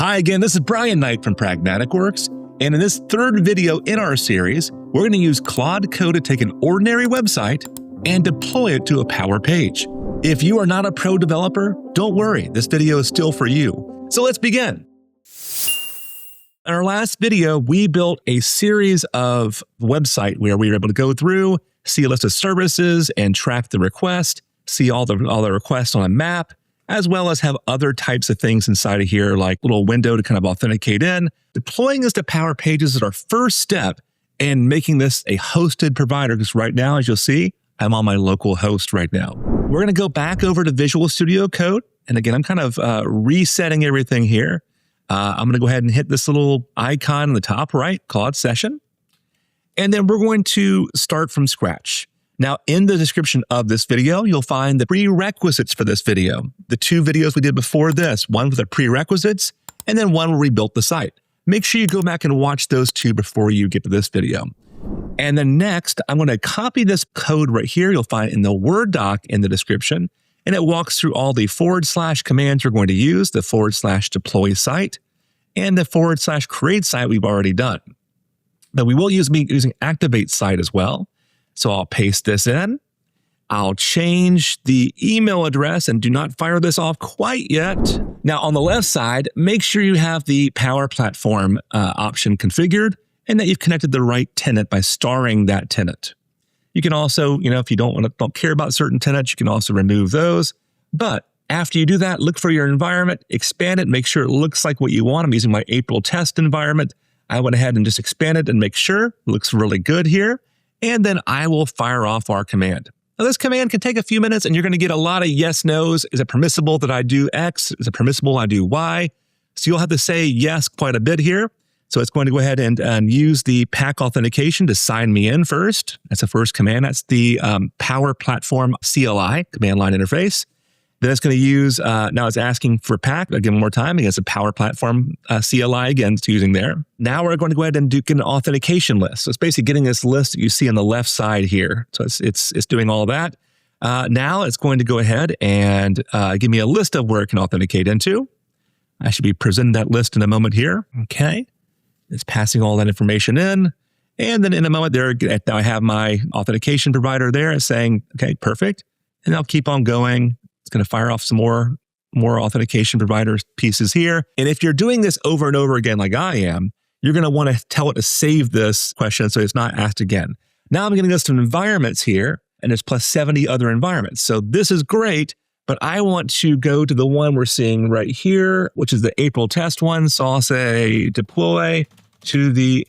Hi again, this is Brian Knight from Pragmatic Works, and in this third video in our series, we're going to use Claude Code to take an ordinary website and deploy it to a Power Page. If you are not a pro developer, don't worry, this video is still for you. So let's begin. In our last video, we built a series of website where we were able to go through, see a list of services and track the request, see all the requests on a map, as well as have other types of things inside of here, like a little window to kind of authenticate in. Deploying this to Power Pages is our first step in making this a hosted provider, because right now, as you'll see, I'm on my local host right now. We're going to go back over to Visual Studio Code. And again, I'm kind of resetting everything here. I'm going to go ahead and hit this little icon in the top right, Claude Session. And then we're going to start from scratch. Now, in the description of this video, you'll find the prerequisites for this video. The two videos we did before this, one with the prerequisites, and then one where we built the site. Make sure you go back and watch those two before you get to this video. And then next, I'm going to copy this code right here. You'll find it in the Word doc in the description, and it walks through all the / commands we're going to use, the / deploy site, and the / create site we've already done. But we will be using activate site as well. So I'll paste this in. I'll change the email address and do not fire this off quite yet. Now on the left side, make sure you have the Power Platform option configured and that you've connected the right tenant by starring that tenant. You can also, if you don't care about certain tenants, you can also remove those. But after you do that, look for your environment, expand it, make sure it looks like what you want. I'm using my April test environment. I went ahead and just expanded and make sure it looks really good here. And then I will fire off our command. Now this command can take a few minutes and you're going to get a lot of yes, no's. Is it permissible that I do X? Is it permissible I do Y? So you'll have to say yes quite a bit here. So it's going to go ahead and use the PAC authentication to sign me in first. That's the first command. That's the Power Platform CLI, command line interface. Then it's going to use, now it's asking for PAC, again, one more time, against the Power Platform CLI, again, it's using there. Now we're going to go ahead and get an authentication list. So it's basically getting this list that you see on the left side here. So it's doing all that. Now it's going to go ahead and give me a list of where it can authenticate into. I should be presenting that list in a moment here. Okay. It's passing all that information in. And then in a moment there, I have my authentication provider there saying, okay, perfect. And I'll keep on going. It's going to fire off some more authentication provider pieces here. And if you're doing this over and over again like I am, you're going to want to tell it to save this question so it's not asked again. Now I'm going to go to some environments here, and there's plus 70 other environments. So this is great, but I want to go to the one we're seeing right here, which is the April test one. So I'll say deploy to the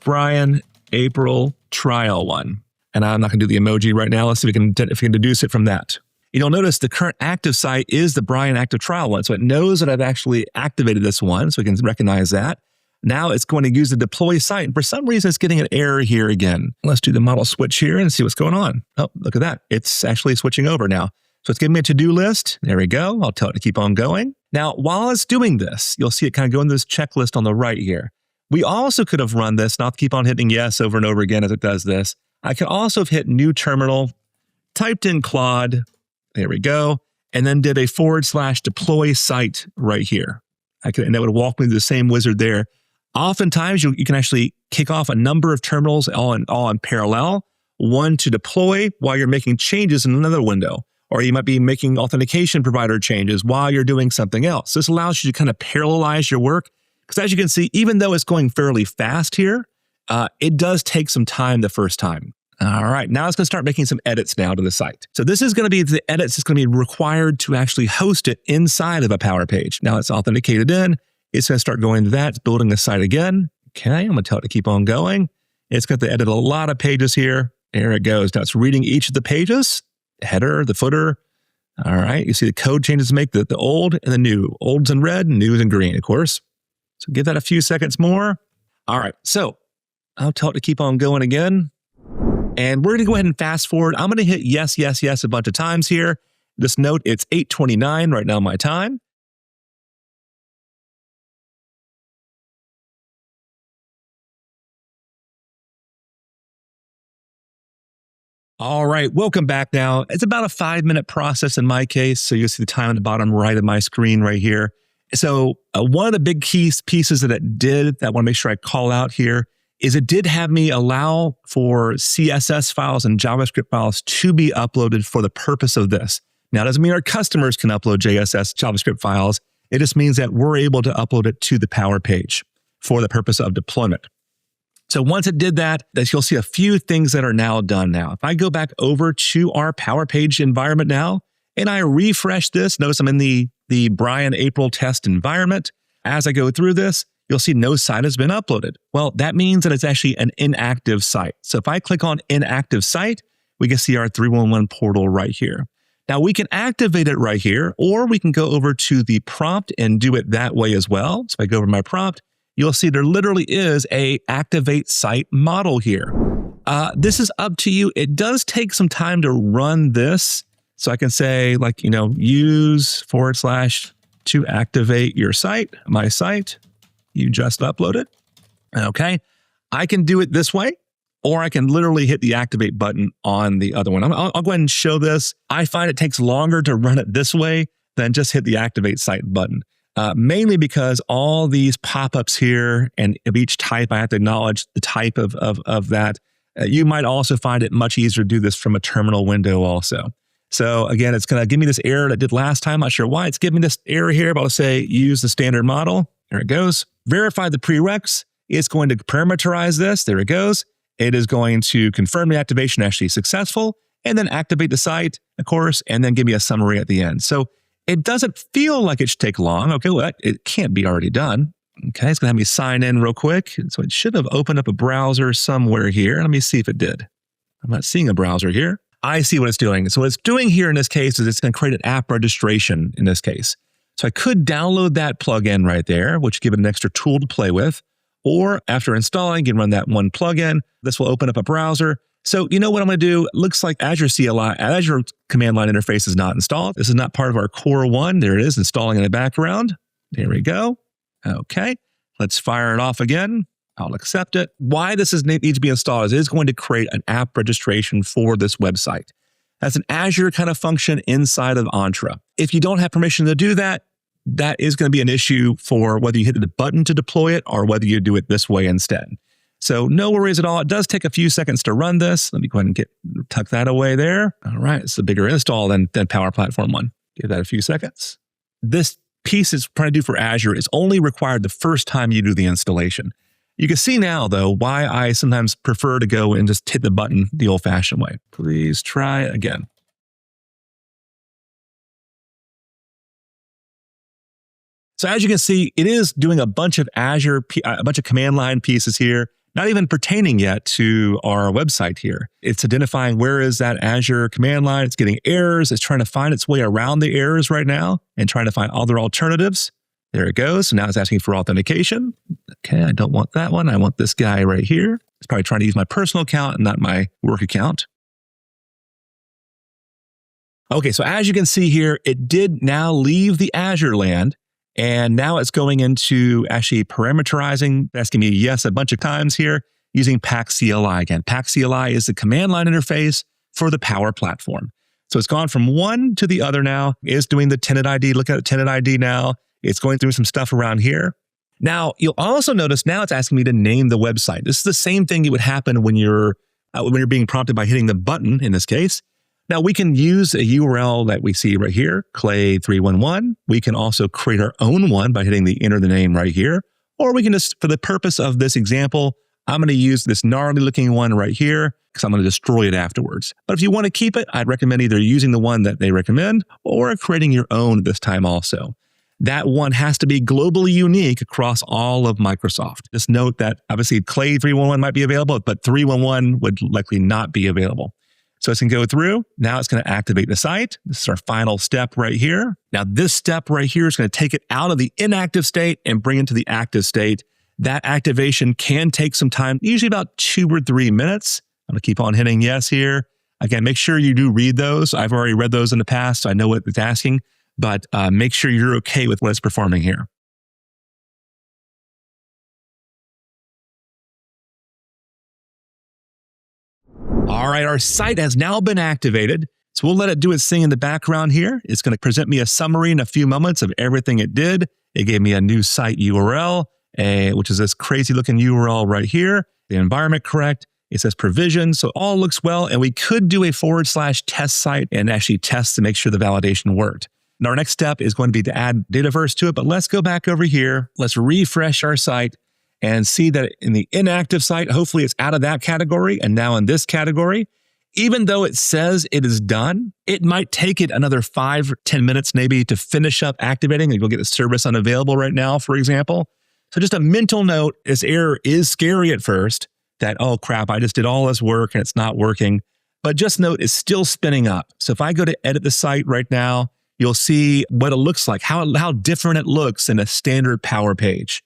Brian April trial one. And I'm not going to do the emoji right now. Let's see if we can deduce it from that. You'll notice the current active site is the Brian active trial one. So it knows that I've actually activated this one, so we can recognize that. Now it's going to use the deploy site. And for some reason, it's getting an error here again. Let's do the model switch here and see what's going on. Oh, look at that. It's actually switching over now. So it's giving me a to-do list. There we go. I'll tell it to keep on going. Now, while it's doing this, you'll see it kind of go into this checklist on the right here. We also could have run this, not keep on hitting yes over and over again as it does this. I could also have hit new terminal, typed in Claude, there we go, and then did a / deploy site right here. And that would walk me through the same wizard there. Oftentimes, you can actually kick off a number of terminals all in parallel, one to deploy while you're making changes in another window, or you might be making authentication provider changes while you're doing something else. This allows you to kind of parallelize your work, because as you can see, even though it's going fairly fast here, it does take some time the first time. All right, now it's going to start making some edits now to the site. So this is going to be the edits that's going to be required to actually host it inside of a Power Page. Now it's authenticated in. It's going to start going to that. It's building the site again. Okay, I'm going to tell it to keep on going. It's got to edit a lot of pages here. There it goes. Now it's reading each of the pages, the header, the footer. All right, you see the code changes to make the old and the new. Old's in red, new's in green, of course. So give that a few seconds more. All right, so I'll tell it to keep on going again. And we're going to go ahead and fast forward. I'm going to hit yes, yes, yes a bunch of times here. Just note it's 8:29 right now my time. All right, welcome back now. It's about a 5-minute process in my case. So you'll see the time at the bottom right of my screen right here. So one of the big pieces that it did that I want to make sure I call out here is it did have me allow for CSS files and JavaScript files to be uploaded for the purpose of this. Now, it doesn't mean our customers can upload CSS JavaScript files. It just means that we're able to upload it to the Power Page for the purpose of deployment. So once it did that, you'll see a few things that are now done now. If I go back over to our Power Page environment now, and I refresh this, notice I'm in the Brian April test environment. As I go through this, you'll see no site has been uploaded. Well, that means that it's actually an inactive site. So if I click on inactive site, we can see our 311 portal right here. Now we can activate it right here, or we can go over to the prompt and do it that way as well. So if I go over to my prompt, you'll see there literally is a activate site model here. This is up to you. It does take some time to run this. So I can say like, use / to activate your site, my site. You just upload it. Okay. I can do it this way, or I can literally hit the activate button on the other one. I'll go ahead and show this. I find it takes longer to run it this way than just hit the activate site button. Mainly because all these pop-ups here, and of each type, I have to acknowledge the type of that. You might also find it much easier to do this from a terminal window also. So again, it's going to give me this error that it did last time. Not sure why it's giving me this error here, but I'll say use the standard model. There it goes. Verify the prereqs. It's going to parameterize this. There it goes. It is going to confirm the activation actually successful, and then activate the site, of course, and then give me a summary at the end. So it doesn't feel like it should take long. Okay, well, it can't be already done. Okay, it's going to have me sign in real quick. So it should have opened up a browser somewhere here. Let me see if it did. I'm not seeing a browser here. I see what it's doing. So what it's doing here in this case is it's going to create an app registration in this case. So I could download that plugin right there, which give it an extra tool to play with. Or after installing, you can run that one plugin. This will open up a browser. So you know what I'm going to do? It looks like Azure CLI, Azure command line interface is not installed. This is not part of our core one. There it is, installing in the background. There we go. Okay, let's fire it off again. I'll accept it. Why this needs to be installed is it is going to create an app registration for this website. That's an Azure kind of function inside of Entra. If you don't have permission to do that, that is going to be an issue for whether you hit the button to deploy it or whether you do it this way instead. So no worries at all. It does take a few seconds to run this. Let me go ahead and tuck that away there. All right, it's a bigger install than Power Platform 1. Give that a few seconds. This piece it's trying to do for Azure is only required the first time you do the installation. You can see now, though, why I sometimes prefer to go and just hit the button the old-fashioned way. Please try again. So as you can see, it is doing a bunch of command line pieces here, not even pertaining yet to our website here. It's identifying where is that Azure command line. It's getting errors. It's trying to find its way around the errors right now and trying to find other alternatives. There it goes. So now it's asking for authentication. Okay, I don't want that one. I want this guy right here. It's probably trying to use my personal account and not my work account. Okay, so as you can see here, it did now leave the Azure land. And now it's going into actually parameterizing, asking me yes a bunch of times here, using Pack CLI again. Pack CLI is the command line interface for the Power Platform. So it's gone from one to the other now. It's doing the tenant ID. Look at the tenant ID now. It's going through some stuff around here. Now, you'll also notice now it's asking me to name the website. This is the same thing that would happen when you're being prompted by hitting the button in this case. Now, we can use a URL that we see right here, Clay311. We can also create our own one by hitting the enter the name right here. Or we can just, for the purpose of this example, I'm going to use this gnarly looking one right here because I'm going to destroy it afterwards. But if you want to keep it, I'd recommend either using the one that they recommend or creating your own this time also. That one has to be globally unique across all of Microsoft. Just note that obviously Clay311 might be available, but 311 would likely not be available. So it's going to go through. Now it's going to activate the site. This is our final step right here. Now this step right here is going to take it out of the inactive state and bring it to the active state. That activation can take some time, usually about 2 or 3 minutes. I'm going to keep on hitting yes here. Again, make sure you do read those. I've already read those in the past, so I know what it's asking, but make sure you're okay with what it's performing here. All right, our site has now been activated. So we'll let it do its thing in the background here. It's going to present me a summary in a few moments of everything it did It gave me a new site URL, which is this crazy looking URL right here. The environment correct. It says provision, so all looks well. And we could do a /test site and actually test to make sure the validation worked. And our next step is going to be to add Dataverse to it, but let's go back over here. Let's refresh our site and see that in the inactive site, hopefully it's out of that category and now in this category. Even though it says it is done, it might take it another 5 or 10 minutes maybe to finish up activating and go get the service unavailable right now, for example. So just a mental note, this error is scary at first that, oh crap, I just did all this work and it's not working. But just note, it's still spinning up. So if I go to edit the site right now, you'll see what it looks like, how different it looks in a standard Power page.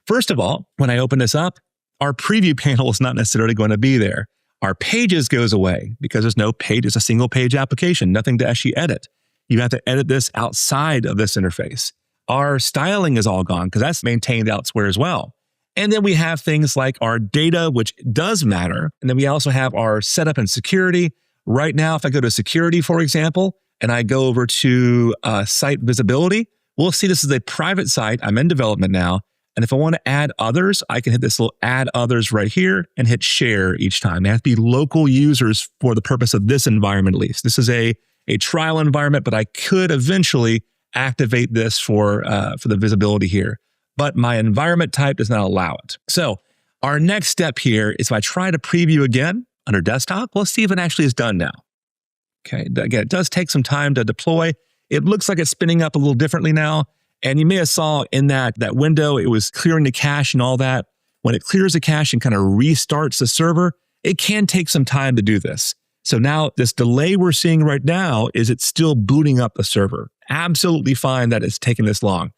First of all, when I open this up, our preview panel is not necessarily going to be there. Our pages goes away because there's no page. It's a single page application, nothing to actually edit. You have to edit this outside of this interface. Our styling is all gone because that's maintained elsewhere as well. And then we have things like our data, which does matter. And then we also have our setup and security. Right now, if I go to security, for example, and I go over to site visibility, we'll see this is a private site. I'm in development now. And if I want to add others, I can hit this little add others right here and hit share each time. They have to be local users for the purpose of this environment at least. This is a trial environment, but I could eventually activate this for the visibility here. But my environment type does not allow it. So our next step here is if I try to preview again under desktop, let's see if it actually is done now. Okay, again, it does take some time to deploy. It looks like it's spinning up a little differently now. And you may have saw in that window, it was clearing the cache and all that. When it clears the cache and kind of restarts the server, it can take some time to do this. So now this delay we're seeing right now is it's still booting up the server. Absolutely fine that it's taking this long.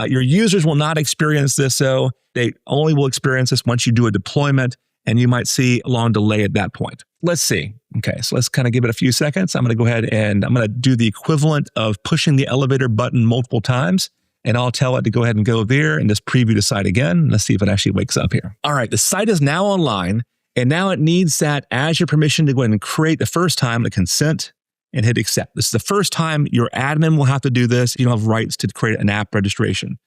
Your users will not experience this, though. They only will experience this once you do a deployment, and you might see a long delay at that point. Let's see. Okay, so let's kind of give it a few seconds. I'm going to go ahead and I'm going to do the equivalent of pushing the elevator button multiple times, and I'll tell it to go ahead and go there and just preview the site again. Let's see if it actually wakes up here. All right, the site is now online, and now it needs that Azure permission to go ahead and create the first time the consent and hit accept. This is the first time your admin will have to do this. You don't have rights to create an app registration.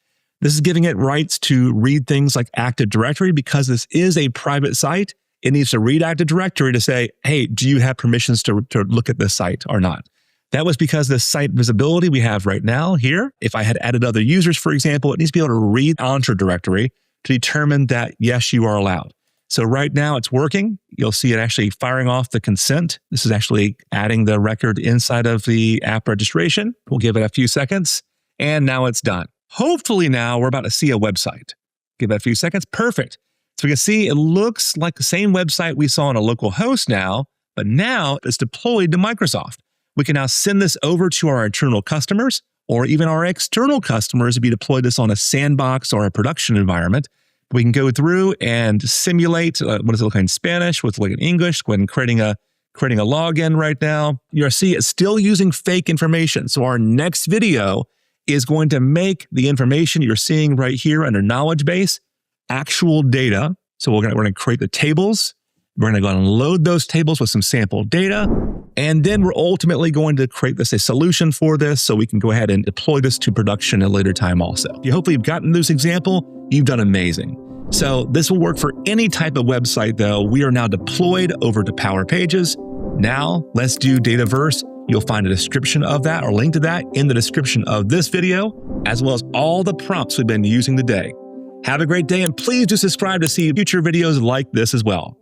This is giving it rights to read things like Active Directory because this is a private site. It needs to read Active Directory to say, hey, do you have permissions to look at this site or not? That was because the site visibility we have right now here, if I had added other users, for example, it needs to be able to read Entra directory to determine that, yes, you are allowed. So right now it's working. You'll see it actually firing off the consent. This is actually adding the record inside of the app registration. We'll give it a few seconds, and now it's done. Hopefully now we're about to see a website. Give it a few seconds. Perfect. So we can see it looks like the same website we saw on a local host now, but now it's deployed to Microsoft. We can now send this over to our internal customers or even our external customers if you deploy this on a sandbox or a production environment. We can go through and simulate what does it look like in Spanish, what's it look like in English, go ahead and creating a login right now. You'll see it's still using fake information. So our next video is going to make the information you're seeing right here under knowledge base actual data. So we're going to create the tables. We're going to go and load those tables with some sample data. And then we're ultimately going to create a solution for this so we can go ahead and deploy this to production at a later time also. Hopefully you've gotten this example. You've done amazing. So this will work for any type of website though. We are now deployed over to Power Pages. Now let's do Dataverse. You'll find a description of that or link to that in the description of this video, as well as all the prompts we've been using today. Have a great day and please do subscribe to see future videos like this as well.